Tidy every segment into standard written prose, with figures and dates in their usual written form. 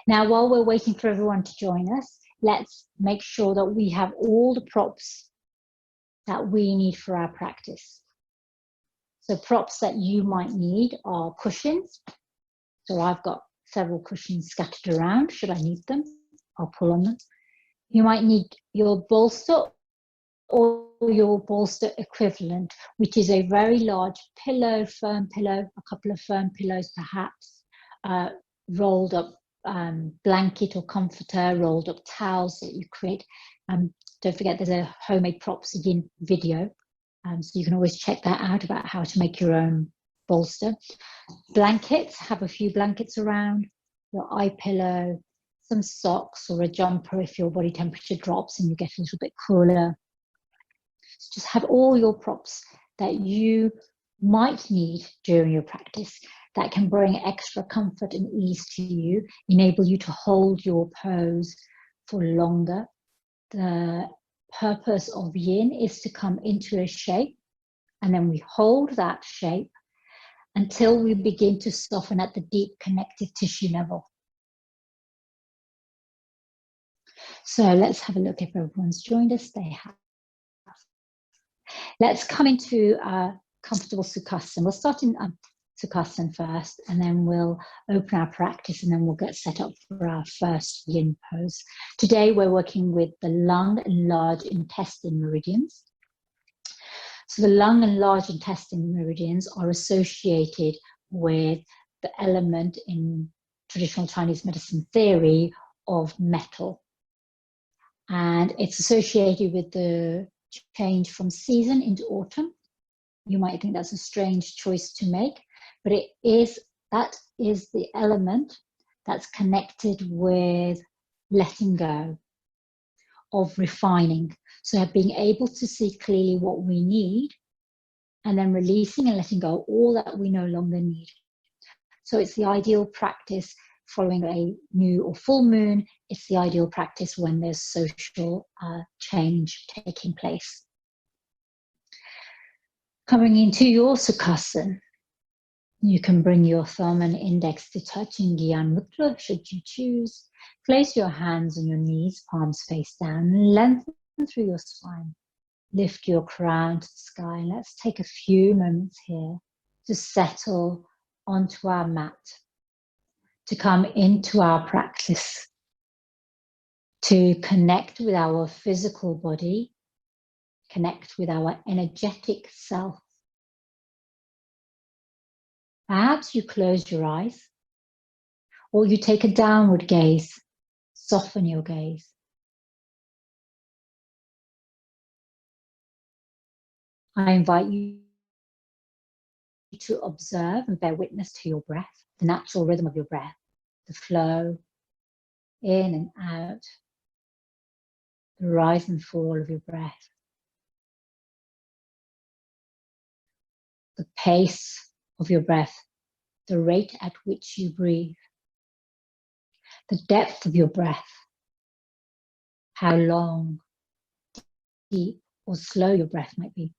Now, while we're waiting for everyone to join us, let's make sure that we have all the props that we need for our practice. So props that you might need are cushions. So I've got several cushions scattered around. Should I need them, I'll pull on them. You might need your bolster or your bolster equivalent, which is a very large pillow, firm pillow, a couple of firm pillows perhaps, rolled up blanket or comforter, rolled up towels that you create. Don't forget there's a homemade props yin video, so you can always check that out about how to make your own bolster. Blankets, have a few blankets around, your eye pillow, some socks or a jumper if your body temperature drops and you get a little bit cooler. So just have all your props that you might need during your practice that can bring extra comfort and ease to you, enable you to hold your pose for longer. The purpose of yin is to come into a shape, and then we hold that shape until we begin to soften at the deep connective tissue level. So let's have a look if everyone's joined us. They have. Let's come into comfortable Sukhasana. We'll start in Sukhasana first, and then we'll open our practice, and then we'll get set up for our first yin pose. Today we're working with the lung and large intestine meridians. So the lung and large intestine meridians are associated with the element in traditional Chinese medicine theory of metal. And it's associated with the change from season into autumn. You might think that's a strange choice to make, but that is the element that's connected with letting go, of refining. So being able to see clearly what we need, and then releasing and letting go all that we no longer need. So it's the ideal practice following a new or full moon. It's the ideal practice when there's social change taking place. Coming into your Sukhasana, you can bring your thumb and index to touch in Gyan Mudra should you choose. Place your hands on your knees, palms face down, and lengthen through your spine. Lift your crown to the sky. Let's take a few moments here to settle onto our mat, to come into our practice, to connect with our physical body, connect with our energetic self. Perhaps you close your eyes, or you take a downward gaze, soften your gaze. I invite you to observe and bear witness to your breath, the natural rhythm of your breath, the flow in and out, the rise and fall of your breath, the pace of your breath, the rate at which you breathe, the depth of your breath, how long, deep, or slow your breath might be.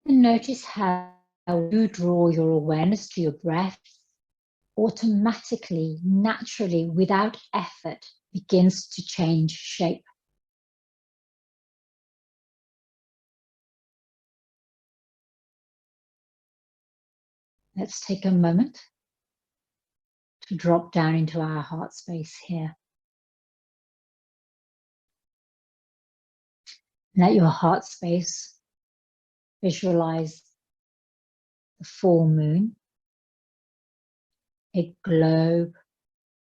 And notice how you draw your awareness to your breath automatically, naturally, without effort, begins to change shape. Let's take a moment to drop down into our heart space here. Let your heart space visualize the full moon, a globe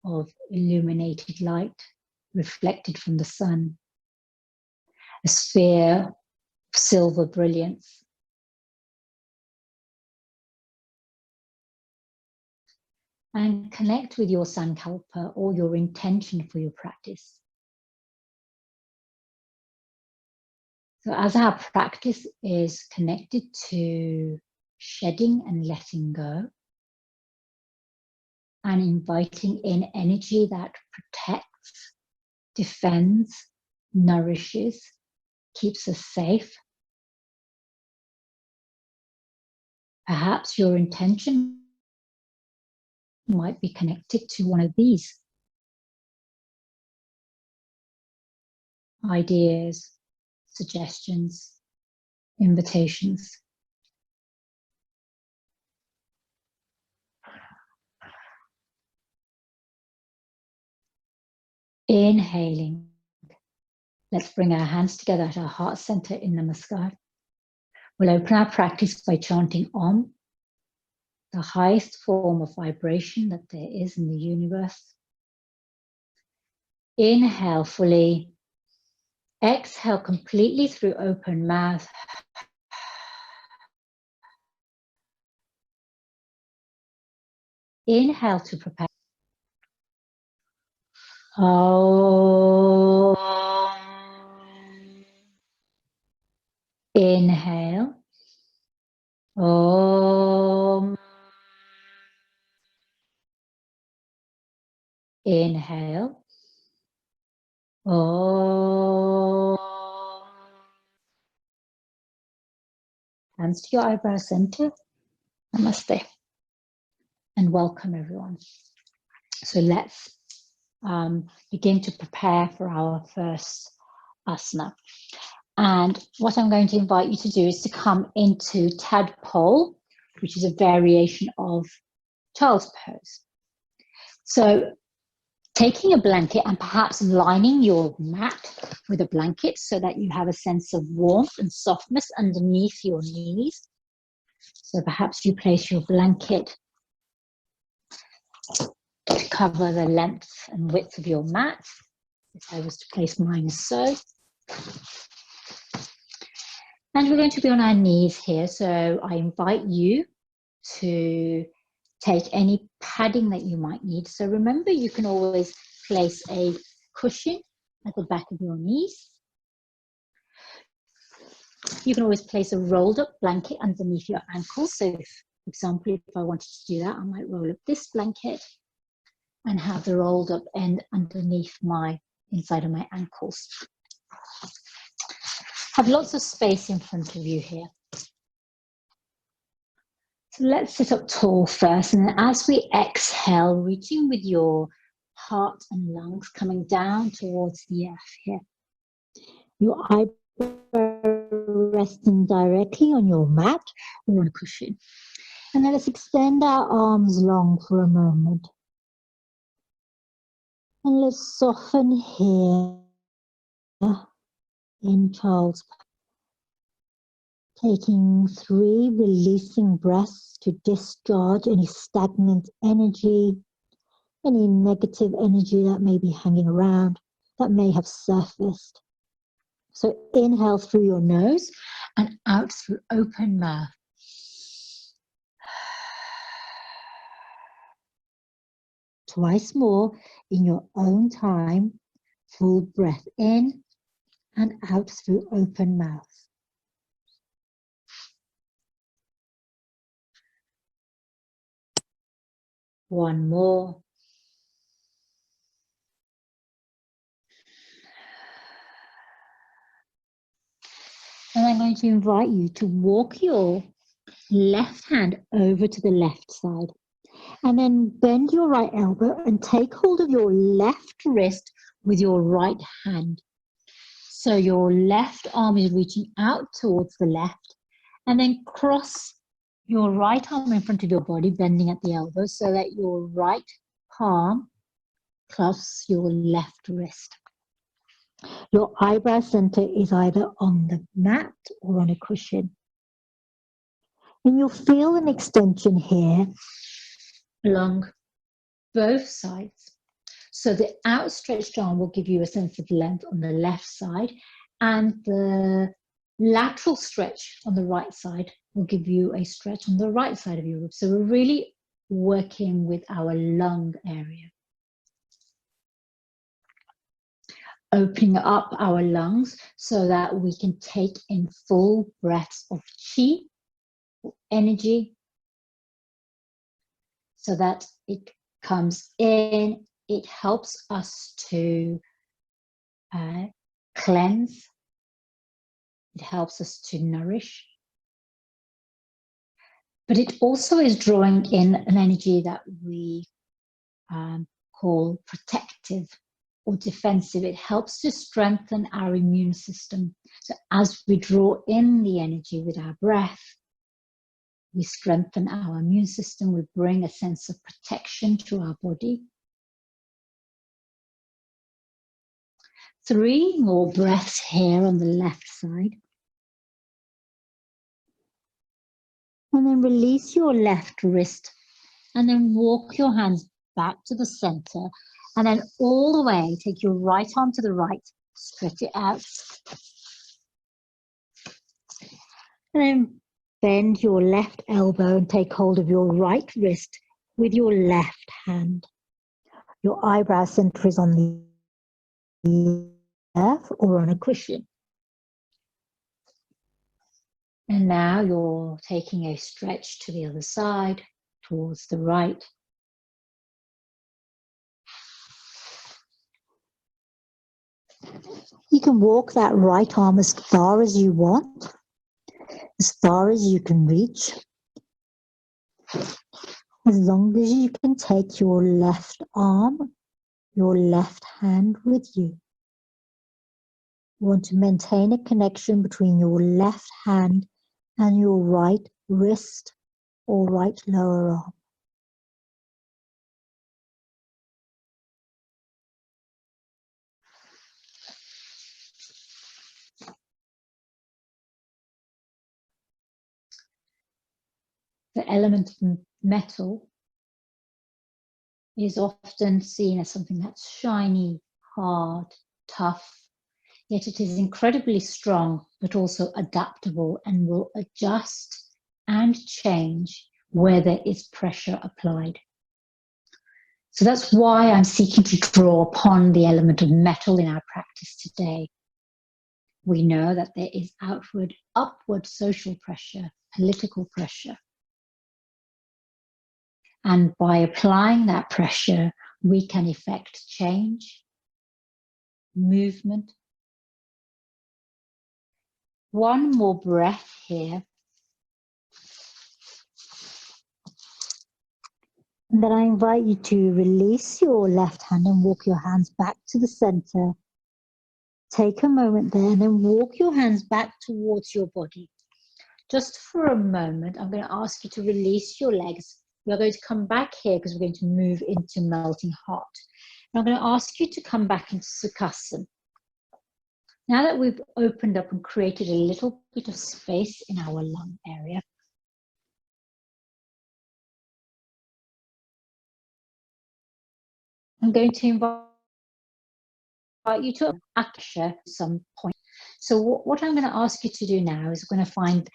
of illuminated light reflected from the sun, a sphere of silver brilliance. And connect with your sankalpa or your intention for your practice. So as our practice is connected to shedding and letting go, and inviting in energy that protects, defends, nourishes, keeps us safe, Perhaps your intention might be connected to one of these ideas, suggestions, invitations. Inhaling. Let's bring our hands together at our heart center in Namaskar. We'll open our practice by chanting Om, the highest form of vibration that there is in the universe. Inhale fully. Exhale completely through open mouth. Inhale to prepare. Om. Inhale. Om. Inhale. Om. Hands to your eyebrow center. Namaste. And welcome everyone. So let's begin to prepare for our first asana. And what I'm going to invite you to do is to come into tadpole, which is a variation of child's pose. So taking a blanket and perhaps lining your mat with a blanket so that you have a sense of warmth and softness underneath your knees. So perhaps you place your blanket to cover the length and width of your mat. If I was to place mine so. And we're going to be on our knees here, so I invite you to take any padding that you might need. So remember, you can always place a cushion at the back of your knees. You can always place a rolled up blanket underneath your ankles. So if, for example, if I wanted to do that, I might roll up this blanket and have the rolled up end underneath my inside of my ankles. Have lots of space in front of you here. So let's sit up tall first, and then as we exhale, reaching with your heart and lungs coming down towards the earth here. Your eyebrow resting directly on your mat or on a cushion. And then let's extend our arms long for a moment. And let's soften here in child's pose. Taking 3 releasing breaths to discharge any stagnant energy, any negative energy that may be hanging around, that may have surfaced. So inhale through your nose and out through open mouth. Twice more in your own time, full breath in and out through open mouth. One more. And I'm going to invite you to walk your left hand over to the left side. And then bend your right elbow and take hold of your left wrist with your right hand. So your left arm is reaching out towards the left. And then cross your right arm in front of your body, bending at the elbow, so that your right palm clasps your left wrist. Your eyebrow center is either on the mat or on a cushion. And you'll feel an extension here along both sides. So the outstretched arm will give you a sense of length on the left side, and the lateral stretch on the right side will give you a stretch on the right side of your rib. So we're really working with our lung area. Opening up our lungs so that we can take in full breaths of chi, energy, so that it comes in. It helps us to cleanse. It helps us to nourish. But it also is drawing in an energy that we call protective or defensive. It helps to strengthen our immune system. So as we draw in the energy with our breath, we strengthen our immune system. We bring a sense of protection to our body. 3 more breaths here on the left side. And then release your left wrist and then walk your hands back to the center. And then all the way, take your right arm to the right, stretch it out. And then bend your left elbow and take hold of your right wrist with your left hand. Your eyebrow center is on the left or on a cushion. And now you're taking a stretch to the other side, towards the right. You can walk that right arm as far as you want, as far as you can reach. As long as you can take your left arm, your left hand with you. You want to maintain a connection between your left hand and your right wrist or right lower arm. The element of metal is often seen as something that's shiny, hard, tough, yet it is incredibly strong, but also adaptable and will adjust and change where there is pressure applied. So that's why I'm seeking to draw upon the element of metal in our practice today. We know that there is outward, upward social pressure, political pressure. And by applying that pressure, we can effect change, movement. One more breath here. And then I invite you to release your left hand and walk your hands back to the center. Take a moment there and then walk your hands back towards your body. Just for a moment, I'm going to ask you to release your legs. We're going to come back here because we're going to move into melting hot. And I'm going to ask you to come back into Sukhasana. Now that we've opened up and created a little bit of space in our lung area, I'm going to invite you to Akasha at some point. So what I'm going to ask you to do now is we're going to find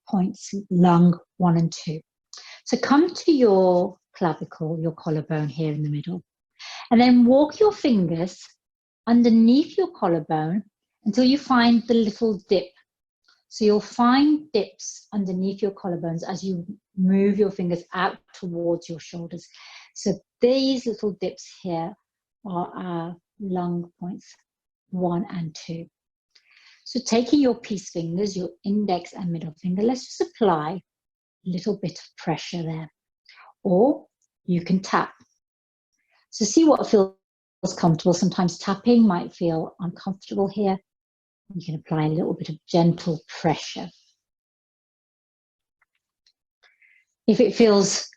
points lung 1 and 2. So come to your clavicle, your collarbone here in the middle, and then walk your fingers underneath your collarbone until you find the little dip. So you'll find dips underneath your collarbones as you move your fingers out towards your shoulders. So these little dips here are our lung points 1 and 2. So taking your peace fingers, your index and middle finger, let's just apply a little bit of pressure there. Or you can tap. So see what feels comfortable. Sometimes tapping might feel uncomfortable here. You can apply a little bit of gentle pressure. If it feels,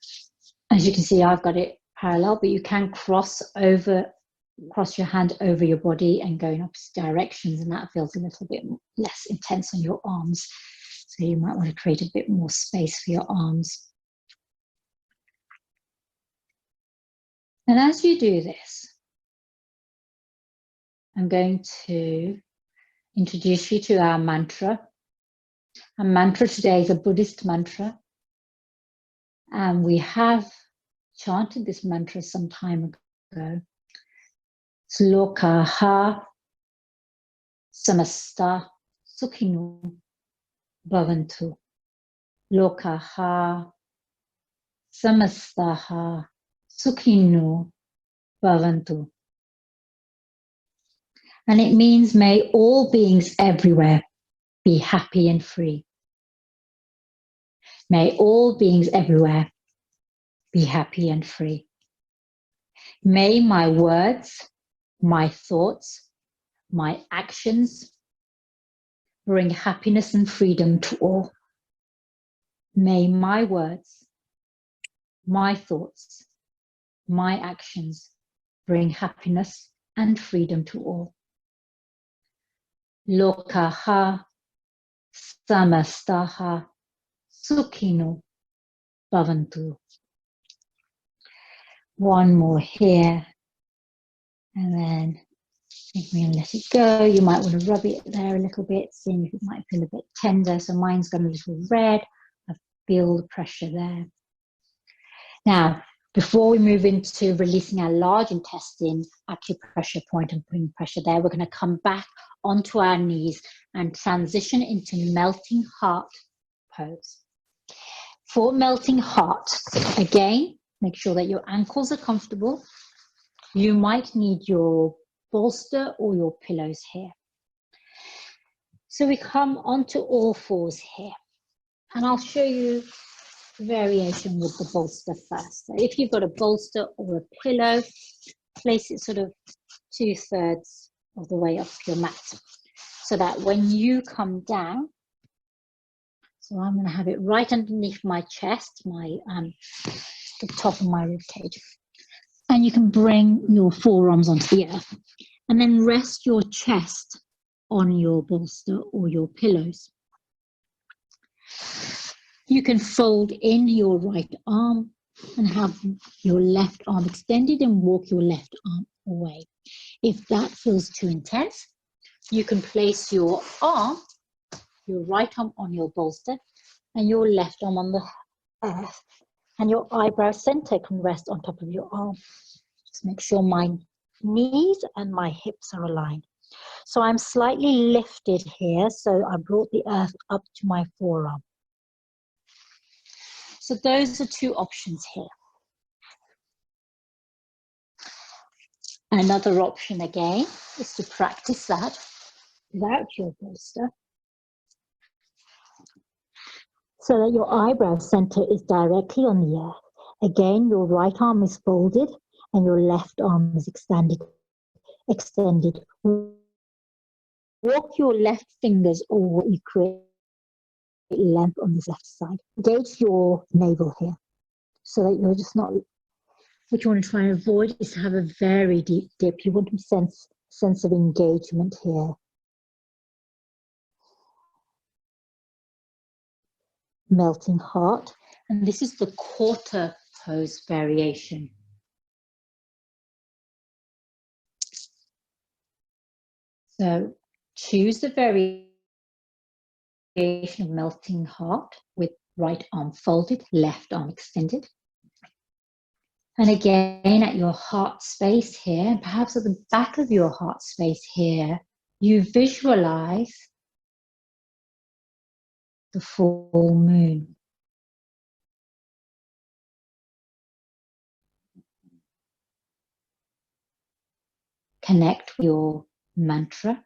as you can see, I've got it parallel, but you can cross your hand over your body and go in opposite directions, and that feels a little bit less intense on your arms. So you might want to create a bit more space for your arms. And as you do this, I'm going to introduce you to our mantra. Our mantra today is a Buddhist mantra. And we have chanted this mantra some time ago. Slokaha samasta sukhino bhavantu. Lokaha samastaha sukhino bhavantu. And it means, may all beings everywhere be happy and free. May all beings everywhere be happy and free. May my words, my thoughts, my actions bring happiness and freedom to all. May my words, my thoughts, my actions bring happiness and freedom to all. Lokaha samastaha sukhino bhavantu. One more here, and then I think we're going to let it go. You might want to rub it there a little bit, seeing if it might feel a bit tender. So mine's got a little red. I feel the pressure there. Now, before we move into releasing our large intestine acupressure point and putting pressure there, we're going to come back onto our knees and transition into melting heart pose. For melting heart, again, make sure that your ankles are comfortable. You might need your bolster or your pillows here. So we come onto all fours here, and I'll show you variation with the bolster first. So if you've got a bolster or a pillow, place it sort of 2/3 of the way up your mat, so that when you come down, so I'm going to have it right underneath my chest, the top of my rib cage, and you can bring your forearms onto the earth, and then rest your chest on your bolster or your pillows. You can fold in your right arm and have your left arm extended and walk your left arm away. If that feels too intense, you can place your right arm on your bolster and your left arm on the earth, and your eyebrow center can rest on top of your arm. Just make sure my knees and my hips are aligned. So I'm slightly lifted here, so I brought the earth up to my forearm. So those are two options here. Another option again is to practice that without your bolster, so that your eyebrow center is directly on the earth. Again, your right arm is folded and your left arm is extended. Walk your left fingers over, you create length on this left side. Engage your navel here, so that you're just not, what you want to try and avoid is to have a very deep dip. You want to sense of engagement here. Melting heart, and this is the quarter pose variation. So choose the variation of melting heart with right arm folded, left arm extended. And again, at your heart space here, and perhaps at the back of your heart space here, you visualize the full moon. Connect with your mantra,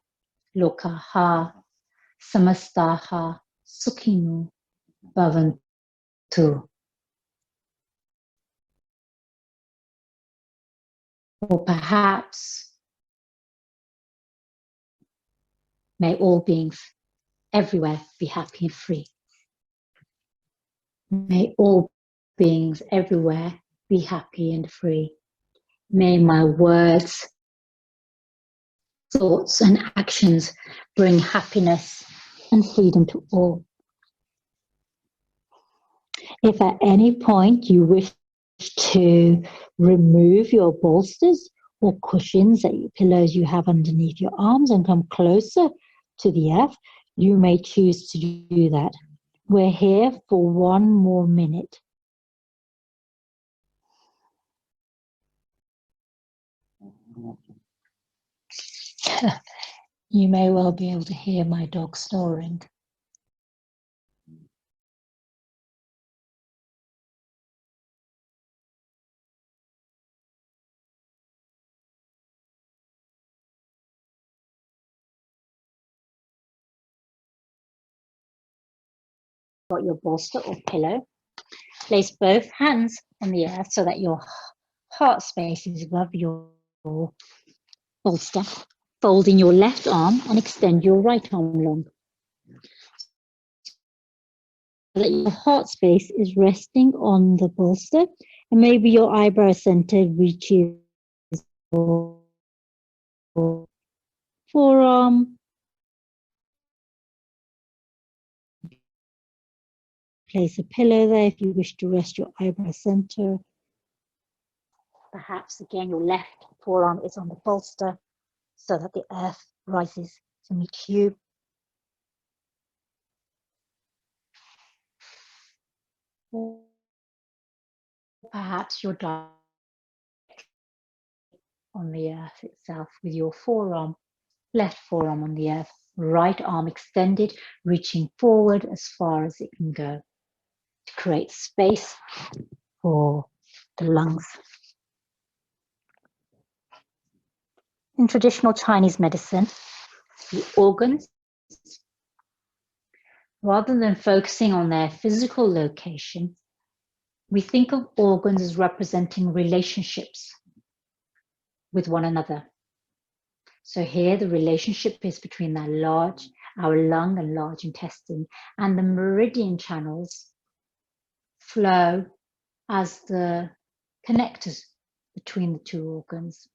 Lokaha Samastaha Sukhino Bhavantu. Or perhaps, may all beings everywhere be happy and free. May all beings everywhere be happy and free. May my words, thoughts, and actions bring happiness and freedom to all. If at any point you wish to remove your bolsters or cushions, pillows you have underneath your arms, and come closer to the earth, you may choose to do that. We're here for one more minute. You may well be able to hear my dog snoring. got your bolster or pillow. Place both hands on the earth so that your heart space is above your bolster. Fold in your left arm and extend your right arm long. So that your heart space is resting on the bolster, and maybe your eyebrow center reaches your forearm. Place a pillow there if you wish to rest your eyebrow center. Perhaps again your left forearm is on the bolster so that the earth rises to meet you. Or perhaps you're direct on the earth itself with your forearm, left forearm on the earth, right arm extended, reaching forward as far as it can go to create space for the lungs. In traditional Chinese medicine, the organs, rather than focusing on their physical location, we think of organs as representing relationships with one another. So here the relationship is between our lung and large intestine, and the meridian channels flow as the connectors between the two organs.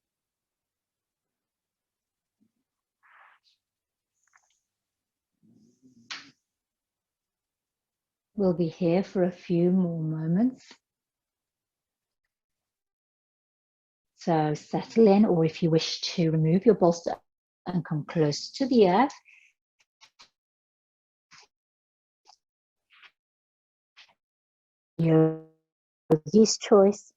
We'll be here for a few more moments. So settle in, or if you wish to remove your bolster and come close to the earth, yogi's choice.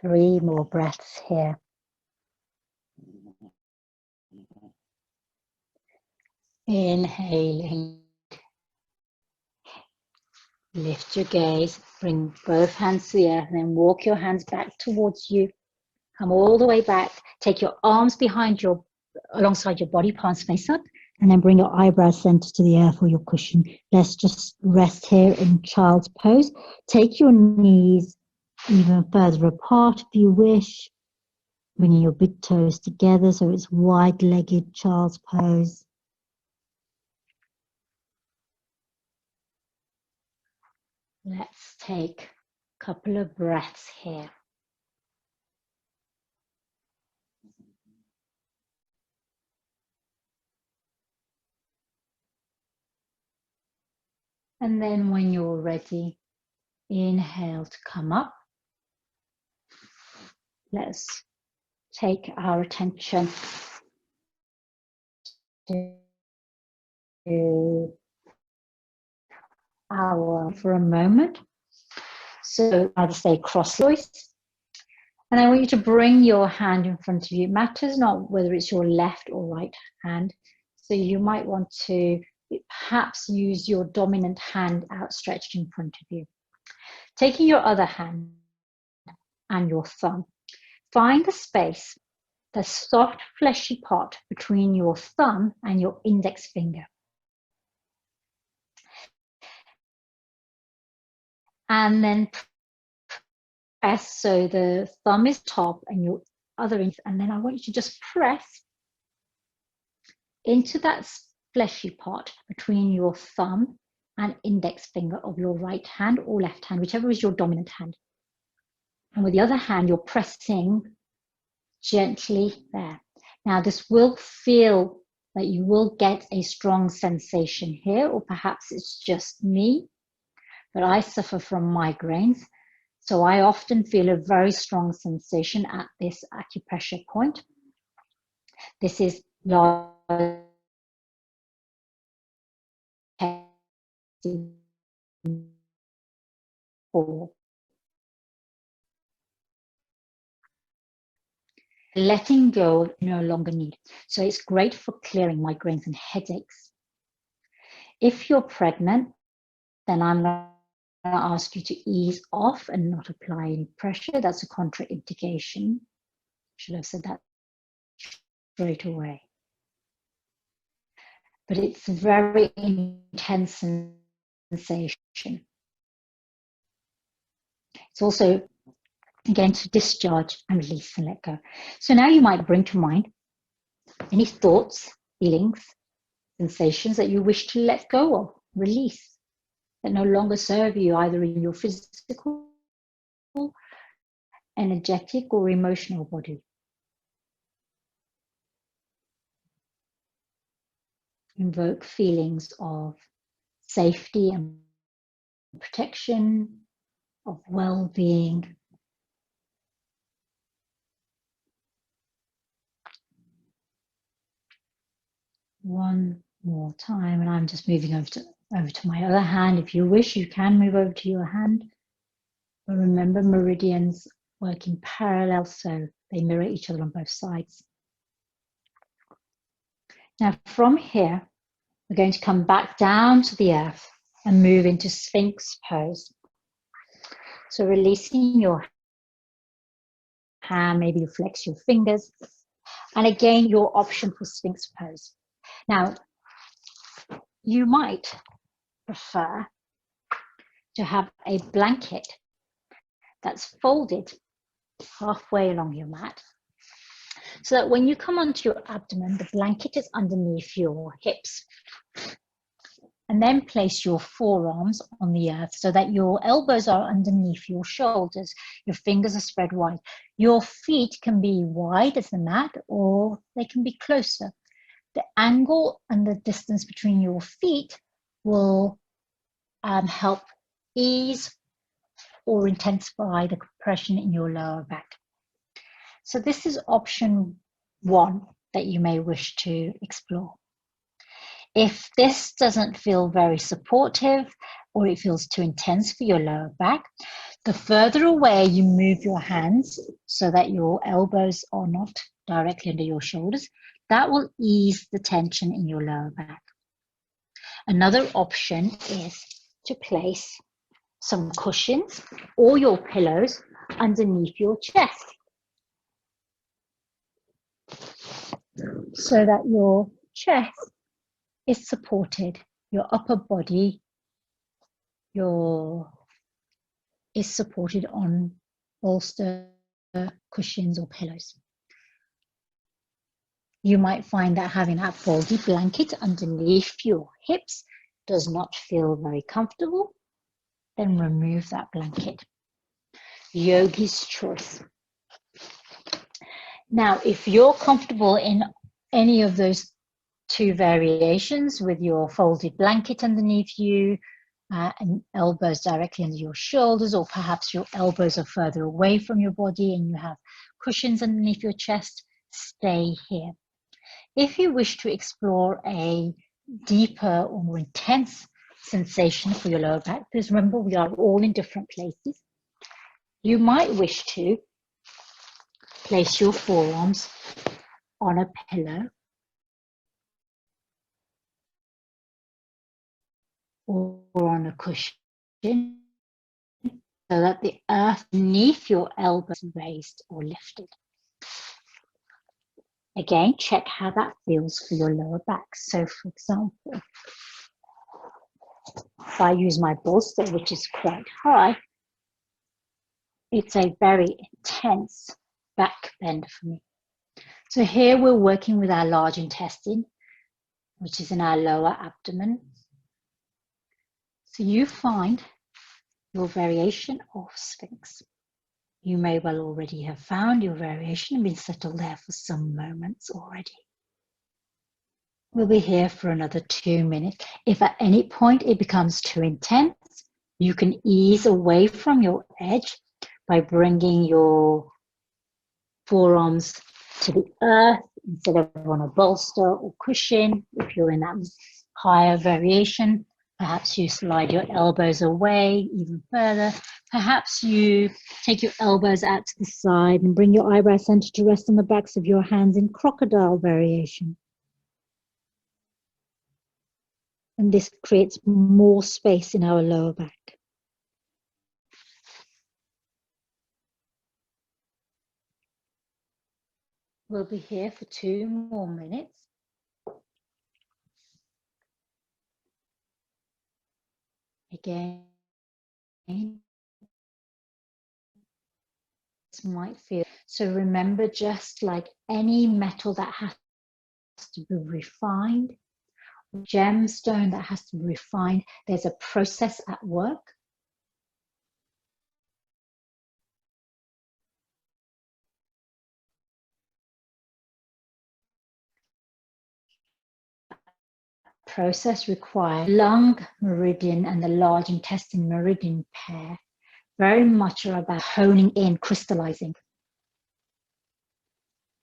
Three more breaths here. Inhaling. Lift your gaze, bring both hands to the earth, and then walk your hands back towards you. Come all the way back. Take your arms alongside your body, palms face up, and then bring your eyebrows center to the earth or your cushion. Let's just rest here in child's pose. Take your knees even further apart if you wish, bringing your big toes together so it's wide-legged child's pose. Let's take a couple of breaths here. And then when you're ready, inhale to come up. Let's take our attention to for a moment. So either say crosswise, and I want you to bring your hand in front of you. It matters not whether it's your left or right hand. So you might want to perhaps use your dominant hand outstretched in front of you. Taking your other hand and your thumb, find the space, the soft fleshy part between your thumb and your index finger. And then press, so the thumb is top and your other index, and then I want you to just press into that fleshy part between your thumb and index finger of your right hand or left hand, whichever is your dominant hand. And with the other hand, you're pressing gently there. Now this will feel that you will get a strong sensation here, or perhaps it's just me, but I suffer from migraines. So I often feel a very strong sensation at this acupressure point. This is large letting go no longer need. So it's great for clearing migraines and headaches. If you're pregnant, then I'm going ask you to ease off and not apply any pressure. That's a contraindication. Should have said that straight away. But it's a very intense sensation. It's also, again, to discharge and release and let go. So now you might bring to mind any thoughts, feelings, sensations that you wish to let go of, release, that no longer serve you either in your physical, energetic, or emotional body. Invoke feelings of safety and protection, of well-being. One more time, and I'm just moving over to my other hand. If you wish, you can move over to your hand. But remember, meridians work in parallel, so they mirror each other on both sides. Now from here, we're going to come back down to the earth and move into Sphinx pose. So releasing your hand, maybe you flex your fingers. And again, your option for Sphinx pose. Now, you might prefer to have a blanket that's folded halfway along your mat, so that when you come onto your abdomen, the blanket is underneath your hips. And then place your forearms on the earth so that your elbows are underneath your shoulders. Your fingers are spread wide. Your feet can be wide as the mat, or they can be closer. The angle and the distance between your feet will help ease or intensify the compression in your lower back. So this is option one that you may wish to explore. If this doesn't feel very supportive, or it feels too intense for your lower back, the further away you move your hands so that your elbows are not directly under your shoulders, that will ease the tension in your lower back. Another option is to place some cushions or your pillows underneath your chest, so that your chest is supported, your upper body is supported on bolster, cushions, or pillows. You might find that having that folded blanket underneath your hips does not feel very comfortable. Then remove that blanket. Yogi's choice. Now, if you're comfortable in any of those two variations, with your folded blanket underneath you and elbows directly under your shoulders, or perhaps your elbows are further away from your body and you have cushions underneath your chest, stay here. If you wish to explore a deeper or more intense sensation for your lower back, because remember, we are all in different places, you might wish to place your forearms on a pillow or on a cushion, so that the earth beneath your elbows is raised or lifted. Again, check how that feels for your lower back. So for example, if I use my bolster, which is quite high, it's a very intense back bend for me. So here we're working with our large intestine, which is in our lower abdomen. So you find your variation of Sphinx. You may well already have found your variation and been settled there for some moments already. We'll be here for another 2 minutes. If at any point it becomes too intense, you can ease away from your edge by bringing your forearms to the earth instead of on a bolster or cushion. If you're in that higher variation, perhaps you slide your elbows away even further. Perhaps you take your elbows out to the side and bring your eyebrow center to rest on the backs of your hands in crocodile variation. And this creates more space in our lower back. We'll be here for 2 more minutes. Again, this might feel, so remember, just like any metal that has to be refined, gemstone that has to be refined, there's a process at work. Process requires lung meridian and the large intestine meridian pair very much are about honing in, crystallizing,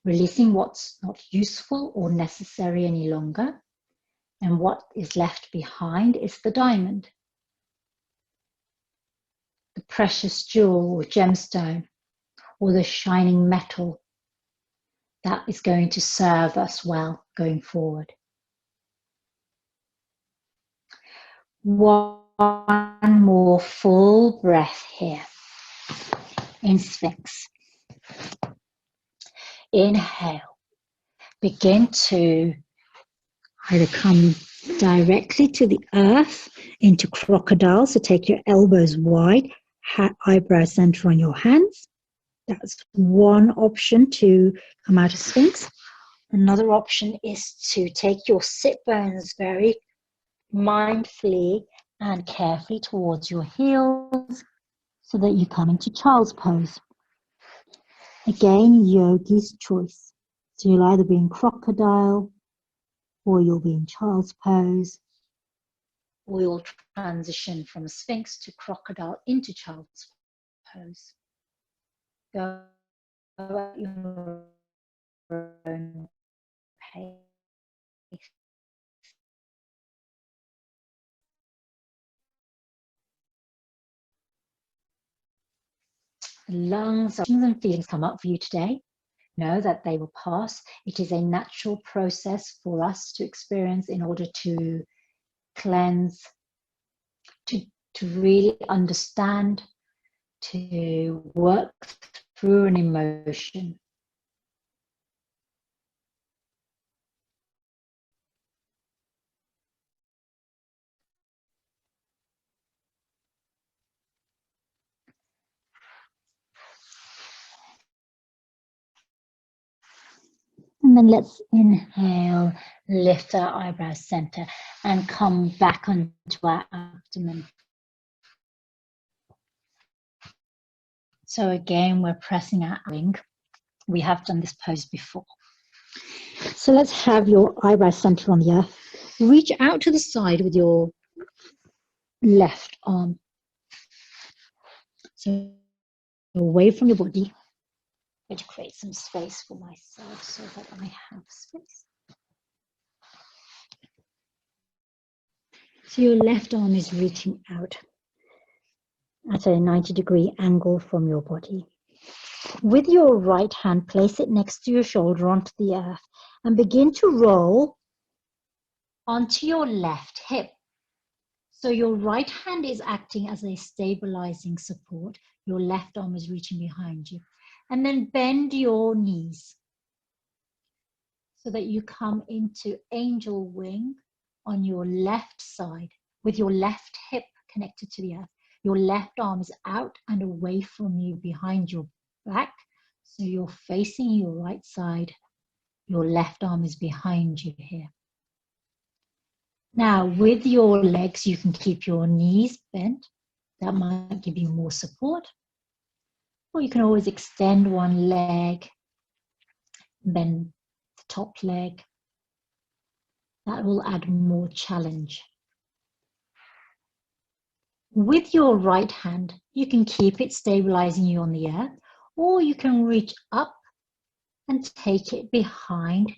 releasing what's not useful or necessary any longer, and what is left behind is the diamond, the precious jewel or gemstone, or the shining metal that is going to serve us well going forward. One more full breath here in Sphinx. Inhale. Begin to either come directly to the earth into crocodile. So take your elbows wide, eyebrow center on your hands. That's one option to come out of Sphinx. Another option is to take your sit bones very mindfully and carefully towards your heels so that you come into child's pose. Again, yogi's choice. So you'll either be in crocodile, or you'll be in child's pose, or you'll transition from Sphinx to crocodile into child's pose. Go at your own pace. The lungs and feelings come up for you today. Know that they will pass. It is a natural process for us to experience in order to cleanse, to really understand, to work through an emotion. And then let's inhale, lift our eyebrows center and come back onto our abdomen. So again, we're pressing our wing. We have done this pose before. So let's have your eyebrows center on the earth. Reach out to the side with your left arm. So away from your body. I'm going to create some space for myself so that I have space. So your left arm is reaching out at a 90-degree angle from your body. With your right hand, place it next to your shoulder onto the earth and begin to roll onto your left hip. So your right hand is acting as a stabilizing support. Your left arm is reaching behind you. And then bend your knees so that you come into angel wing on your left side with your left hip connected to the earth. Your left arm is out and away from you behind your back. So you're facing your right side. Your left arm is behind you here. Now, with your legs, you can keep your knees bent. That might give you more support. Or you can always extend one leg, bend the top leg. That will add more challenge. With your right hand, you can keep it stabilizing you on the earth, or you can reach up and take it behind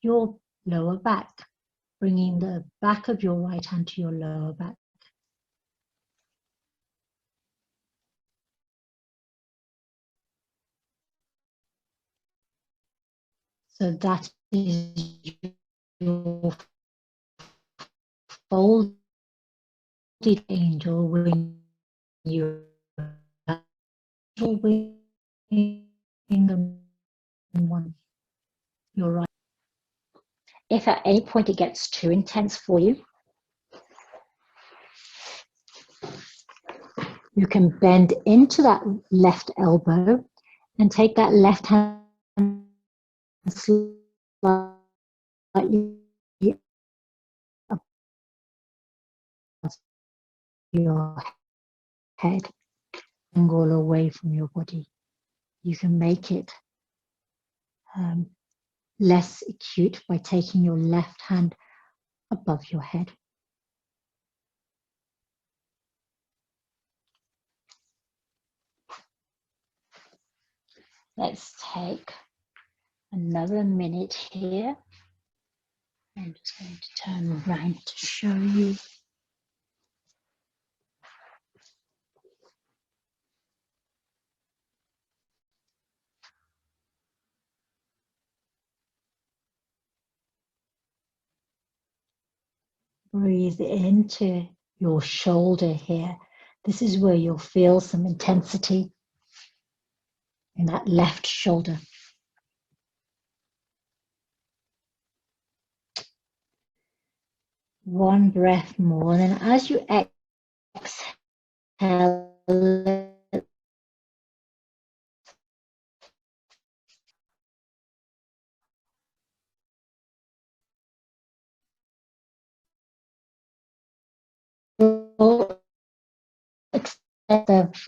your lower back, bringing the back of your right hand to your lower back. So that is your folded angel wing. Your angel wing in one. your right. If at any point it gets too intense for you, you can bend into that left elbow and take that left hand slightly above your head, angle away from your body. You can make it less acute by taking your left hand above your head. Let's take another minute here. I'm just going to turn around to show you. Breathe into your shoulder here. This is where you'll feel some intensity in that left shoulder. One breath more, and then as you exhale,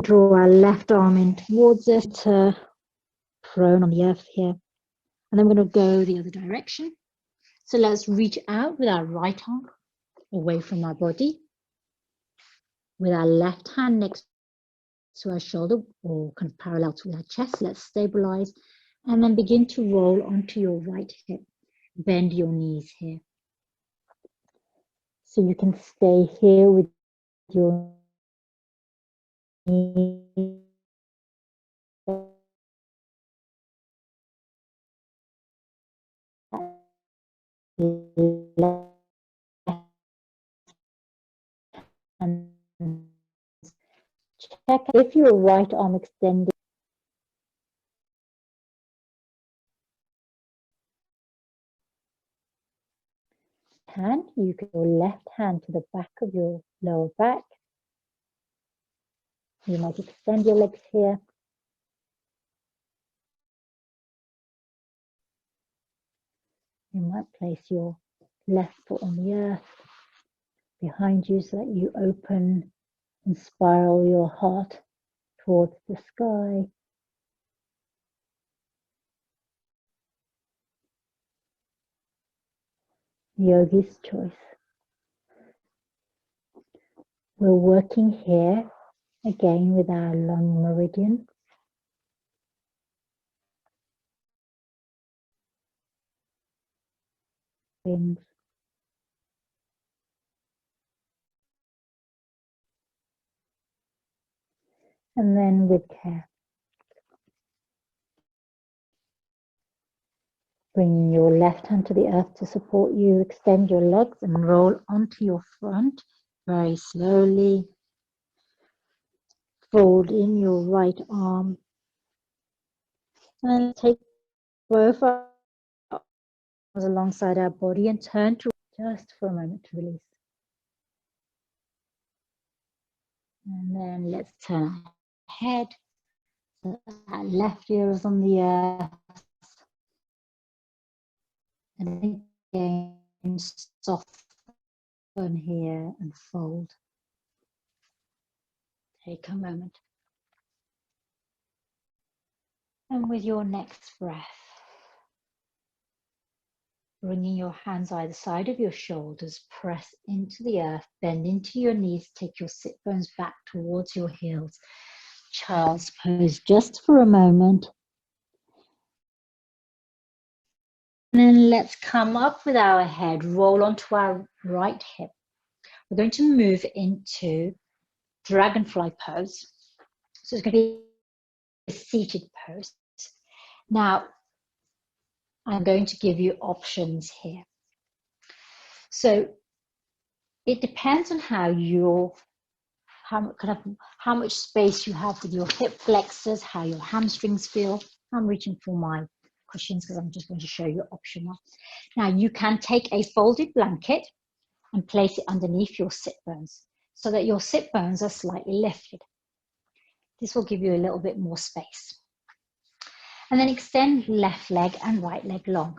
draw our left arm in towards us, prone on the earth here. And then we're going to go the other direction. So let's reach out with our right arm away from our body, with our left hand next to our shoulder or kind of parallel to our chest. Let's stabilize and then begin to roll onto your right hip. Bend your knees here. So you can stay here with your knees and check if your right arm extended. Hand, you can your left hand to the back of your lower back. You might extend your legs here. You might place your left foot on the earth behind you so that you open and spiral your heart towards the sky. Yogi's choice. We're working here again with our lung meridian. Wings. And then with care, bring your left hand to the earth to support you. Extend your legs and roll onto your front very slowly. Fold in your right arm and take both arms alongside our body and turn to just for a moment to release. And then let's turn our head. So our left ear is on the earth. And again, soften here and fold. Take a moment. And with your next breath, bringing your hands either side of your shoulders, press into the earth, bend into your knees, take your sit bones back towards your heels. Child's pose just for a moment. And then let's come up with our head, roll onto our right hip. We're going to move into Dragonfly Pose. So it's going to be a seated pose. Now, I'm going to give you options here. So it depends on how much space you have with your hip flexors, how your hamstrings feel. I'm reaching for my cushions because I'm just going to show you optional. Now you can take a folded blanket and place it underneath your sit bones so that your sit bones are slightly lifted. This will give you a little bit more space. And then extend left leg and right leg long.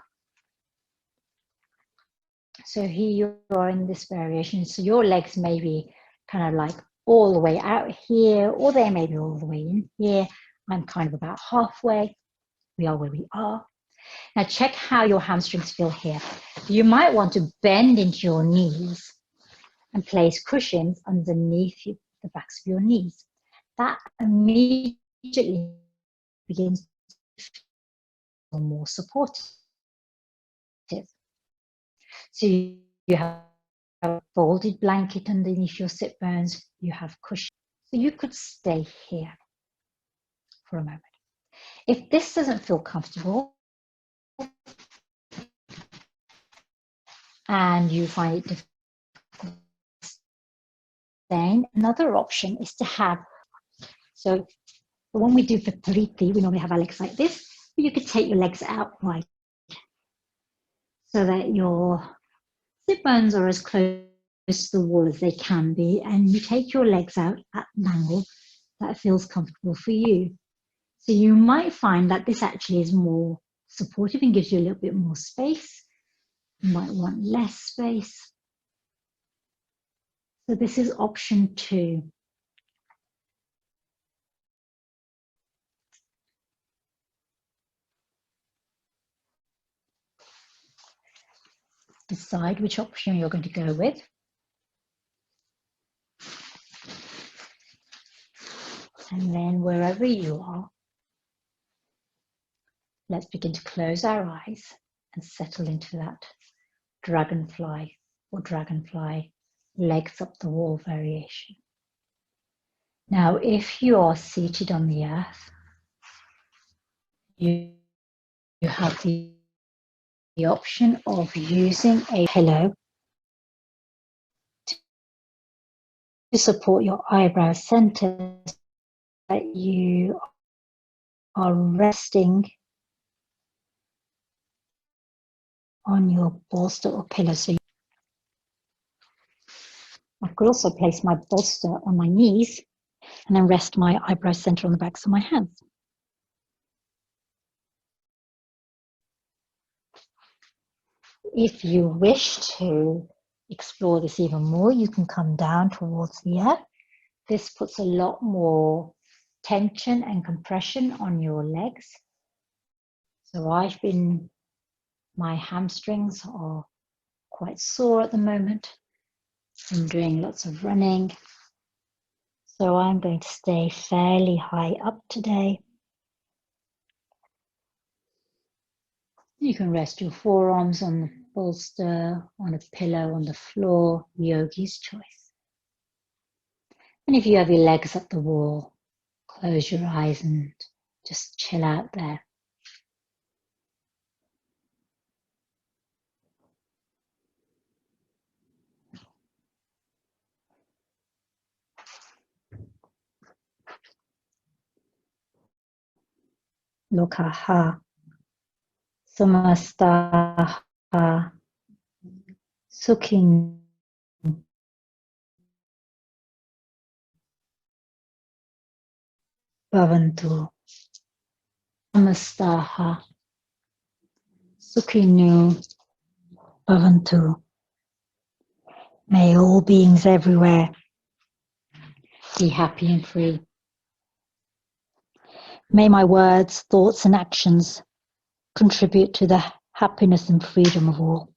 So here you are in this variation. So your legs may be kind of like all the way out here, or they may be all the way in here. I'm kind of about halfway. We are where we are. Now check how your hamstrings feel here. You might want to bend into your knees and place cushions underneath the backs of your knees. That immediately begins to feel more supportive. So you have a folded blanket underneath your sit bones, you have cushions. So you could stay here for a moment. If this doesn't feel comfortable and you find it difficult to stay, another option is to have, so the one we do for Priti, we normally have our legs like this, but you could take your legs out wide so that your sit bones are as close to the wall as they can be, and you take your legs out at an angle that feels comfortable for you. So you might find that this actually is more supportive and gives you a little bit more space. You might want less space. So this is option 2. Decide which option you're going to go with. And then wherever you are, let's begin to close our eyes and settle into that dragonfly or dragonfly legs up the wall variation. Now, if you are seated on the earth, you have the option of using a pillow to support your eyebrow center, that you are resting on your bolster or pillow. So I could also place my bolster on my knees and then rest my eyebrow center on the backs of my hands. If you wish to explore this even more, you can come down towards the earth. This puts a lot more tension and compression on your legs. So my hamstrings are quite sore at the moment. I'm doing lots of running. So I'm going to stay fairly high up today. You can rest your forearms on the bolster, on a pillow, on the floor, yogi's choice. And if you have your legs up the wall, close your eyes and just chill out there. Lokaha, Samastaha, Sukhin, Bhavantu, Samastaha, Sukhinu, Bhavantu. May all beings everywhere be happy and free. May my words, thoughts, and actions contribute to the happiness and freedom of all.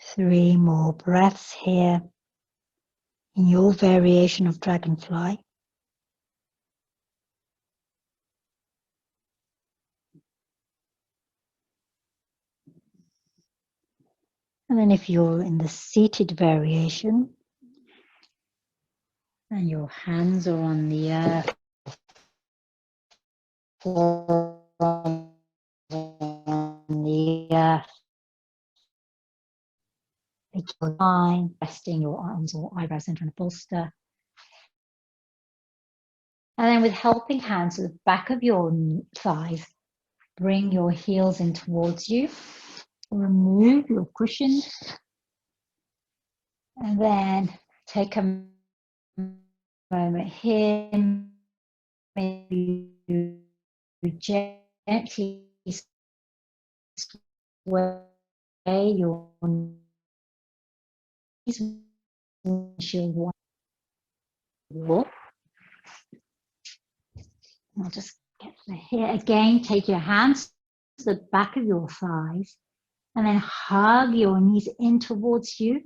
Three more breaths here in your variation of dragonfly. And then if you're in the seated variation and your hands are on the earth, Again, resting your arms or eyebrows into a bolster. And then with helping hands to the back of your thighs, bring your heels in towards you. Remove your cushion. And then take a moment here. Maybe you gently sway your knees. I'll just get here again. Take your hands to the back of your thighs and then hug your knees in towards you.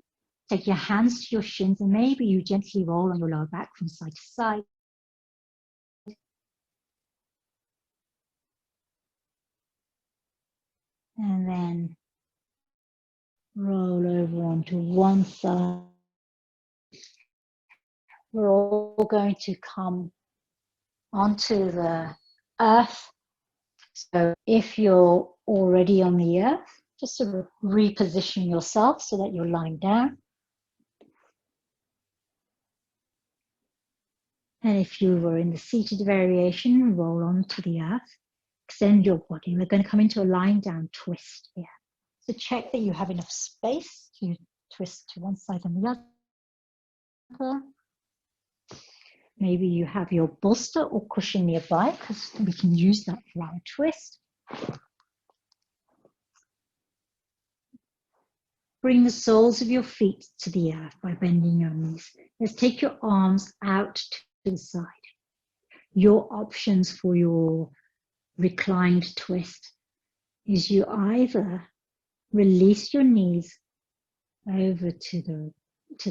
Take your hands to your shins and maybe you gently roll on your lower back from side to side. And then roll over onto one side. We're all going to come onto the earth. So if you're already on the earth, just sort of reposition yourself so that you're lying down. And if you were in the seated variation, roll onto the earth, extend your body. We're going to come into a lying down twist here. So check that you have enough space to twist to one side and the other. Maybe you have your bolster or cushion nearby because we can use that for our twist. Bring the soles of your feet to the earth by bending your knees. Let's take your arms out to the side. Your options for your reclined twist is you either release your knees over to the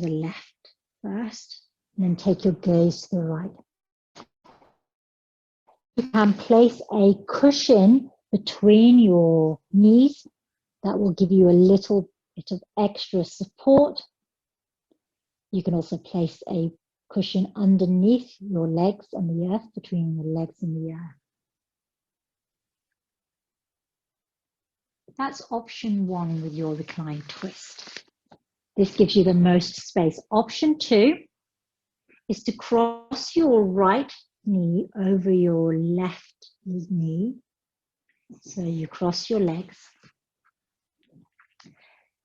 left first, and then take your gaze to the right. You can place a cushion between your knees that will give you a little bit of extra support. You can also place a cushion underneath your legs and the earth, between your legs and the earth. That's option one with your reclined twist. This gives you the most space. Option two is to cross your right knee over your left knee. So you cross your legs.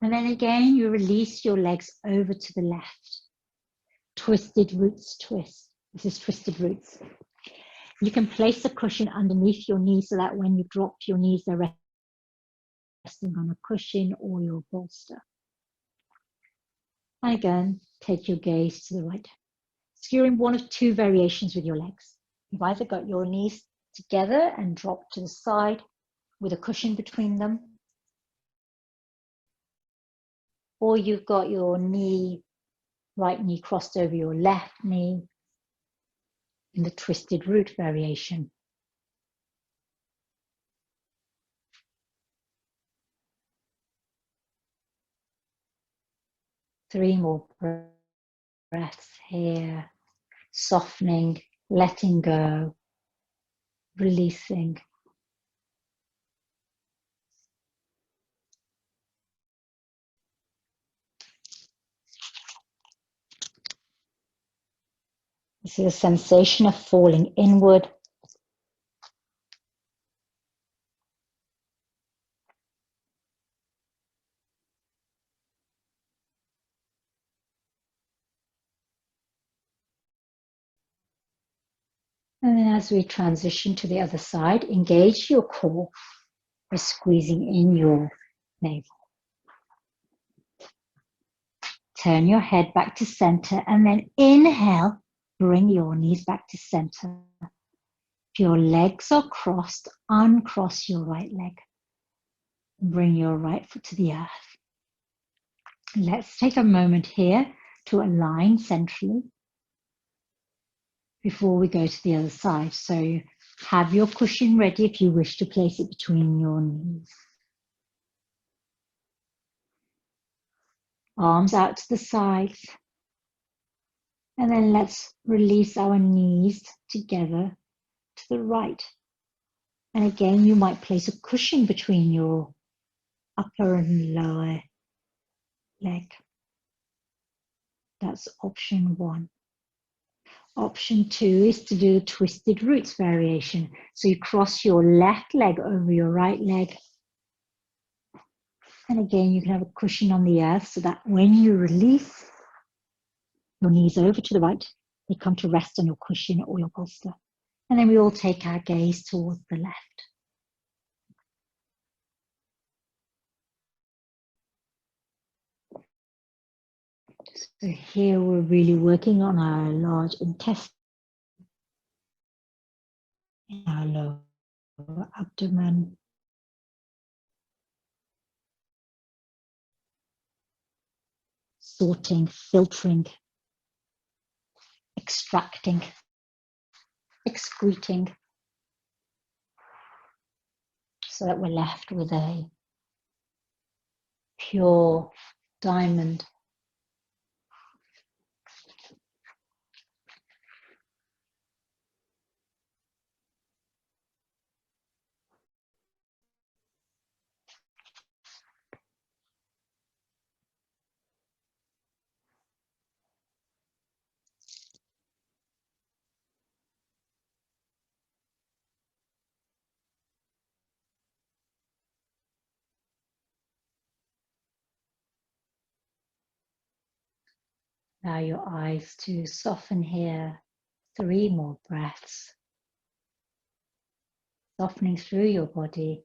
And then again, you release your legs over to the left. Twisted roots twist. This is twisted roots. You can place a cushion underneath your knee so that when you drop your knees, they're resting on a cushion or your bolster. And again, take your gaze to the right. So you're in one of two variations with your legs. You've either got your knees together and dropped to the side with a cushion between them, or you've got your right knee crossed over your left knee in the twisted root variation. Three more breaths here, softening, letting go, releasing. This is a sensation of falling inward. And then as we transition to the other side, engage your core by squeezing in your navel. Turn your head back to center and then inhale, bring your knees back to center. If your legs are crossed, uncross your right leg. Bring your right foot to the earth. Let's take a moment here to align centrally before we go to the other side. So have your cushion ready if you wish to place it between your knees. Arms out to the sides. And then let's release our knees together to the right. And again, you might place a cushion between your upper and lower leg. That's option 1. Option 2 is to do twisted roots variation. So you cross your left leg over your right leg. And again, you can have a cushion on the earth so that when you release your knees over to the right, they come to rest on your cushion or your bolster. And then we all take our gaze towards the left. So here we're really working on our large intestine, our lower abdomen, sorting, filtering, extracting, excreting, so that we're left with a pure diamond. Allow your eyes to soften here. 3 more breaths. Softening through your body.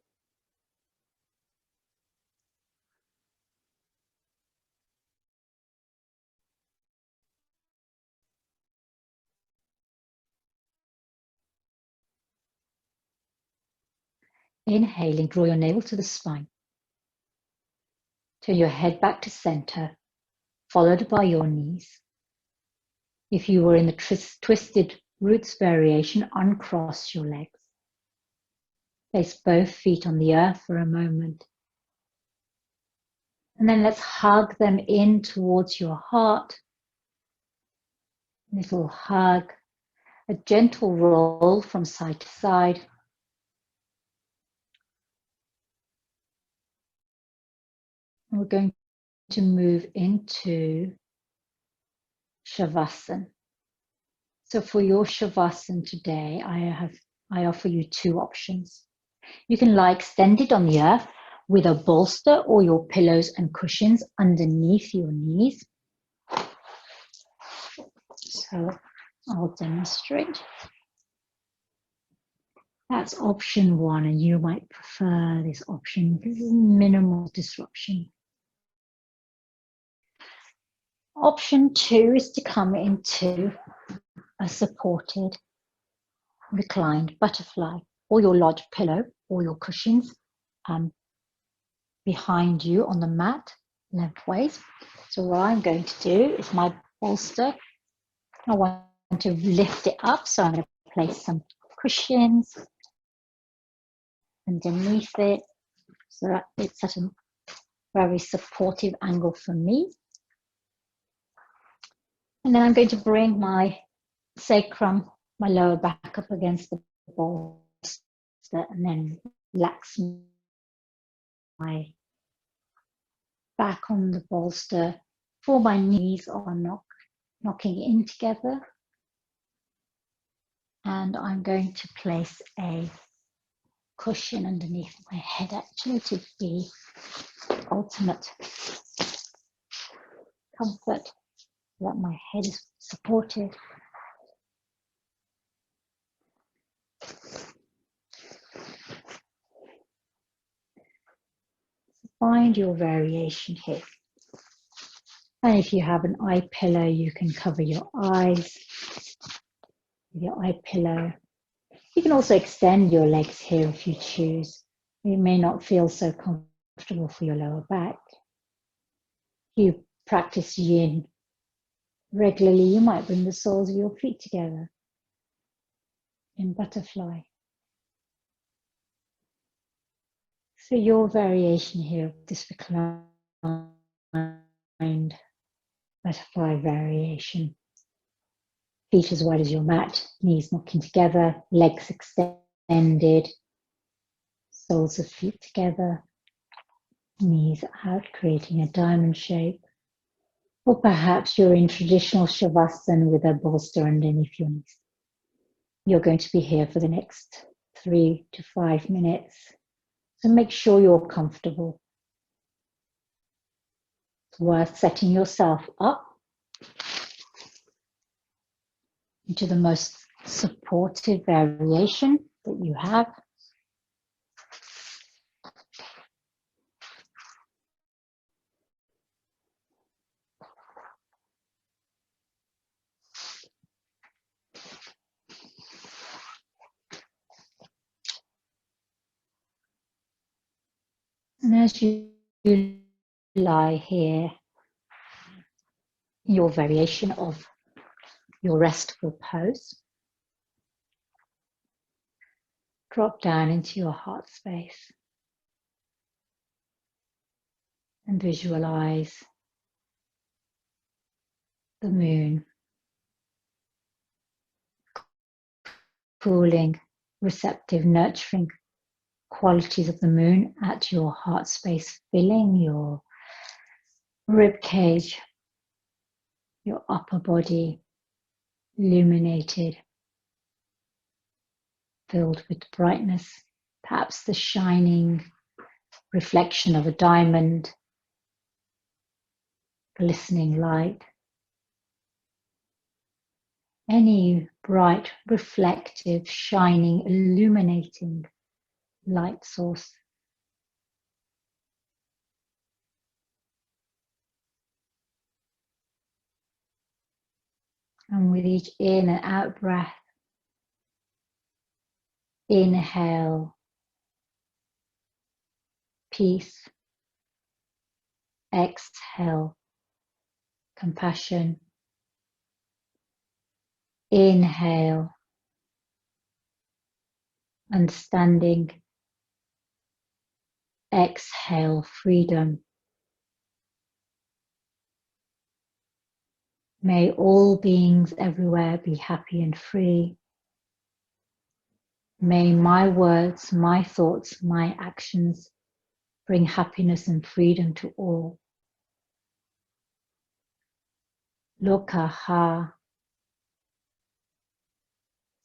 Inhaling, draw your navel to the spine. Turn your head back to center, followed by your knees. If you were in the twisted roots variation, uncross your legs. Place both feet on the earth for a moment. And then let's hug them in towards your heart. Little hug, a gentle roll from side to side. And we're going to move into Shavasana. So for your Shavasana today, I offer you 2 options. You can lie extended on the earth with a bolster or your pillows and cushions underneath your knees. So I'll demonstrate. That's option 1, and you might prefer this option. This is minimal disruption. Option 2 is to come into a supported reclined butterfly, or your large pillow or your cushions behind you on the mat lengthways. So what I'm going to do is my bolster, I want to lift it up, so I'm going to place some cushions underneath it so that it's at a very supportive angle for me. And then I'm going to bring my sacrum, my lower back up against the bolster, and then relax my back on the bolster for my knees are knocking in together. And I'm going to place a cushion underneath my head, actually, to be ultimate comfort, that my head is supported. Find your variation here. And if you have an eye pillow, you can cover your eyes with your eye pillow. You can also extend your legs here if you choose. It may not feel so comfortable for your lower back. If you practice yin regularly, you might bring the soles of your feet together in butterfly. So your variation here, this reclined butterfly variation. Feet as wide as your mat, knees knocking together, legs extended, soles of feet together, knees out, creating a diamond shape. Or perhaps you're in traditional Shavasana with a bolster underneath your knees. You're going to be here for the next 3 to 5 minutes. So make sure you're comfortable. It's worth setting yourself up into the most supportive variation that you have. And as you lie here, your variation of your restful pose, drop down into your heart space and visualize the moon, cooling, receptive, nurturing qualities of the moon at your heart space, filling your rib cage, your upper body, illuminated, filled with brightness, perhaps the shining reflection of a diamond, glistening light, any bright, reflective, shining, illuminating light source. And with each in and out breath, inhale peace, exhale compassion, inhale understanding, exhale freedom. May all beings everywhere be happy and free. May my words, my thoughts, my actions bring happiness and freedom to all. Lokaha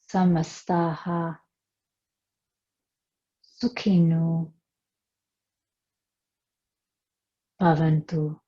samastaha sukhino bhavantu.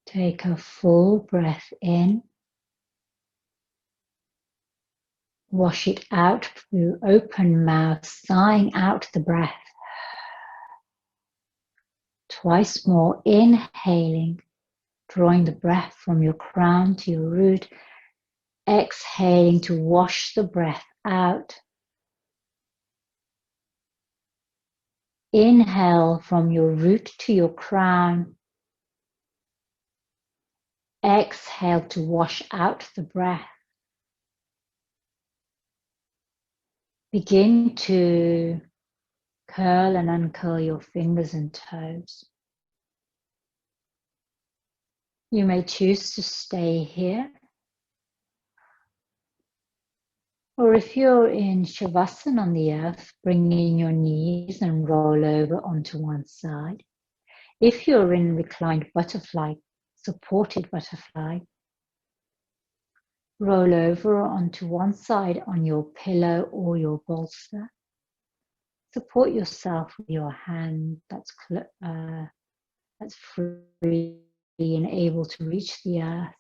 Take a full breath in. Wash it out through open mouth, sighing out the breath. Twice more, inhaling, drawing the breath from your crown to your root. Exhaling to wash the breath out. Inhale from your root to your crown. Exhale to wash out the breath. Begin to curl and uncurl your fingers and toes. You may choose to stay here. Or if you're in Shavasana on the earth, bring in your knees and roll over onto one side. If you're in reclined butterfly, supported butterfly. Roll over onto one side on your pillow or your bolster. Support yourself with your hand that's free and able to reach the earth.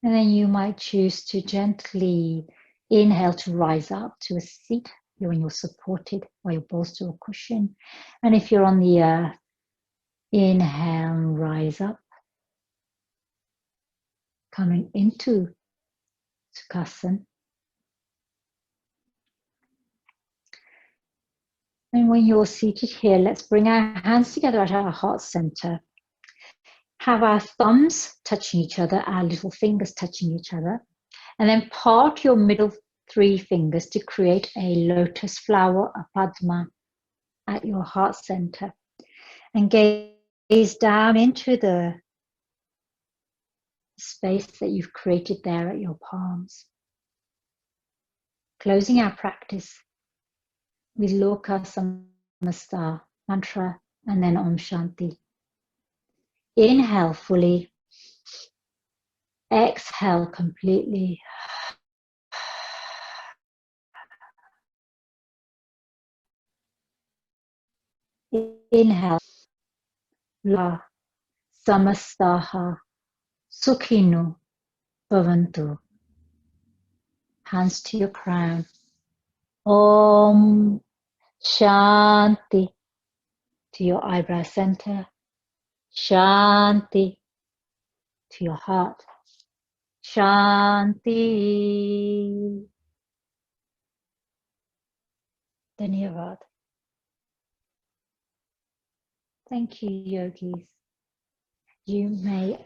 And then you might choose to gently inhale to rise up to a seat when you're supported by your bolster or cushion. And if you're on the earth, inhale and rise up, coming into Sukhasana. And when you're seated here, let's bring our hands together at our heart center. Have our thumbs touching each other, our little fingers touching each other, and then part your middle 3 fingers to create a lotus flower, a padma, at your heart center. And gaze down into the space that you've created there at your palms. Closing our practice with Loka Samasta mantra and then Om Shanti. Inhale fully. Exhale completely. Inhale. La Samastaha Sukhinu Bhavantu. Hands to your crown. Om Shanti. To your eyebrow center. Shanti. To your heart. Shanti. Dhanyavad. Thank you, yogis. You may